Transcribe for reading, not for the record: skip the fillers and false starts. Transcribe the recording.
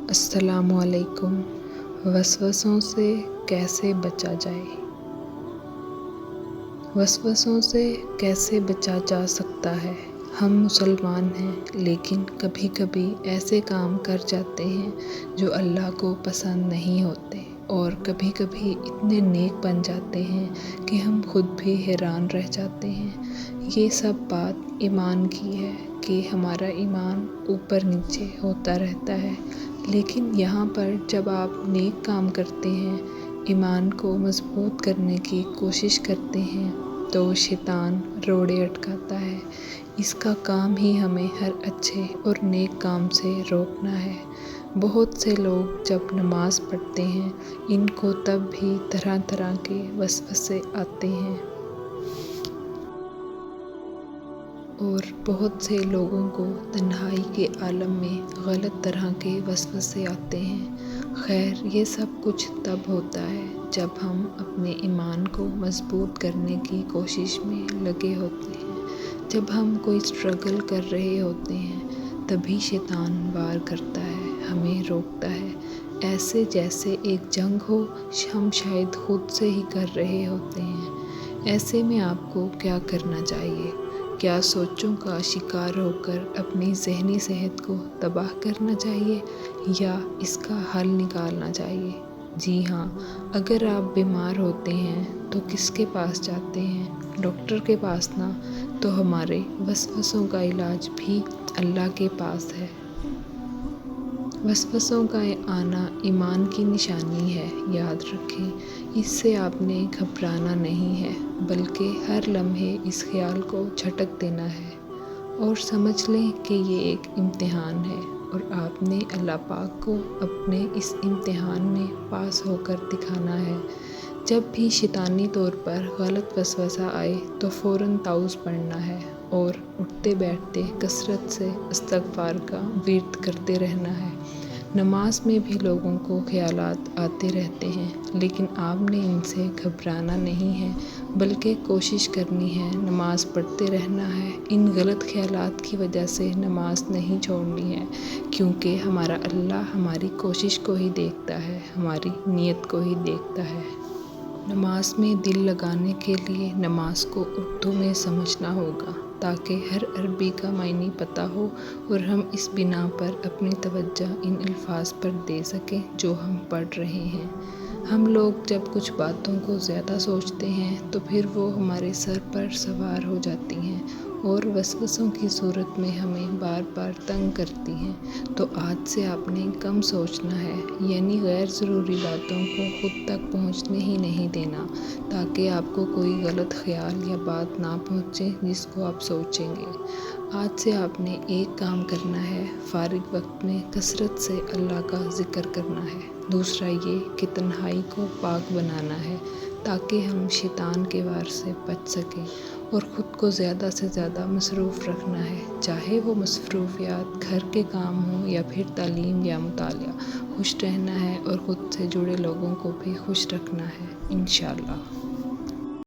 السلام علیکم۔ وسوسوں سے کیسے بچا جائے؟ وسوسوں سے کیسے بچا جا سکتا ہے؟ ہم مسلمان ہیں، لیکن کبھی کبھی ایسے کام کر جاتے ہیں جو اللہ کو پسند نہیں ہوتے، اور کبھی کبھی اتنے نیک بن جاتے ہیں کہ ہم خود بھی حیران رہ جاتے ہیں۔ یہ سب بات ایمان کی ہے کہ ہمارا ایمان اوپر نیچے ہوتا رہتا ہے، لیکن یہاں پر جب آپ نیک کام کرتے ہیں، ایمان کو مضبوط کرنے کی کوشش کرتے ہیں، تو شیطان روڑے اٹکاتا ہے۔ اس کا کام ہی ہمیں ہر اچھے اور نیک کام سے روکنا ہے۔ بہت سے لوگ جب نماز پڑھتے ہیں، ان کو تب بھی طرح طرح کے وسوسے آتے ہیں، اور بہت سے لوگوں کو تنہائی کے عالم میں غلط طرح کے وسوسے آتے ہیں۔ خیر، یہ سب کچھ تب ہوتا ہے جب ہم اپنے ایمان کو مضبوط کرنے کی کوشش میں لگے ہوتے ہیں۔ جب ہم کوئی اسٹرگل کر رہے ہوتے ہیں، تبھی شیطان وار کرتا ہے، ہمیں روکتا ہے، ایسے جیسے ایک جنگ ہو ہم شاید خود سے ہی کر رہے ہوتے ہیں۔ ایسے میں آپ کو کیا کرنا چاہیے؟ کیا سوچوں کا شکار ہو کر اپنی ذہنی صحت کو تباہ کرنا چاہیے، یا اس کا حل نکالنا چاہیے؟ جی ہاں، اگر آپ بیمار ہوتے ہیں تو کس کے پاس جاتے ہیں؟ ڈاکٹر کے پاس نہ، تو ہمارے وسوسوں کا علاج بھی اللہ کے پاس ہے۔ وسوسوں کا آنا ایمان کی نشانی ہے، یاد رکھیں۔ اس سے آپ نے گھبرانا نہیں ہے، بلکہ ہر لمحے اس خیال کو جھٹک دینا ہے، اور سمجھ لیں کہ یہ ایک امتحان ہے، اور آپ نے اللہ پاک کو اپنے اس امتحان میں پاس ہو کر دکھانا ہے۔ جب بھی شیطانی طور پر غلط وسوسہ آئے تو فوراً تعوذ پڑھنا ہے، اور اٹھتے بیٹھتے کثرت سے استغفار کا ورد کرتے رہنا ہے۔ نماز میں بھی لوگوں کو خیالات آتے رہتے ہیں، لیکن آپ نے ان سے گھبرانا نہیں ہے، بلکہ کوشش کرنی ہے، نماز پڑھتے رہنا ہے۔ ان غلط خیالات کی وجہ سے نماز نہیں چھوڑنی ہے، کیونکہ ہمارا اللہ ہماری کوشش کو ہی دیکھتا ہے، ہماری نیت کو ہی دیکھتا ہے۔ نماز میں دل لگانے کے لیے نماز کو اردو میں سمجھنا ہوگا، تاکہ ہر عربی کا معنی پتہ ہو، اور ہم اس بنا پر اپنی توجہ ان الفاظ پر دے سکیں جو ہم پڑھ رہے ہیں۔ ہم لوگ جب کچھ باتوں کو زیادہ سوچتے ہیں تو پھر وہ ہمارے سر پر سوار ہو جاتی ہیں، اور وسوسوں کی صورت میں ہمیں بار بار تنگ کرتی ہیں۔ تو آج سے آپ نے کم سوچنا ہے، یعنی غیر ضروری باتوں کو خود تک پہنچنے ہی نہیں دینا، تاکہ آپ کو کوئی غلط خیال یا بات نہ پہنچے جس کو آپ سوچیں گے۔ آج سے آپ نے ایک کام کرنا ہے، فارغ وقت میں کثرت سے اللہ کا ذکر کرنا ہے۔ دوسرا یہ کہ تنہائی کو پاک بنانا ہے، تاکہ ہم شیطان کے وار سے بچ سکیں، اور خود کو زیادہ سے زیادہ مصروف رکھنا ہے، چاہے وہ مصروفیات گھر کے کام ہوں یا پھر تعلیم یا مطالعہ۔ خوش رہنا ہے، اور خود سے جڑے لوگوں کو بھی خوش رکھنا ہے، انشاءاللہ۔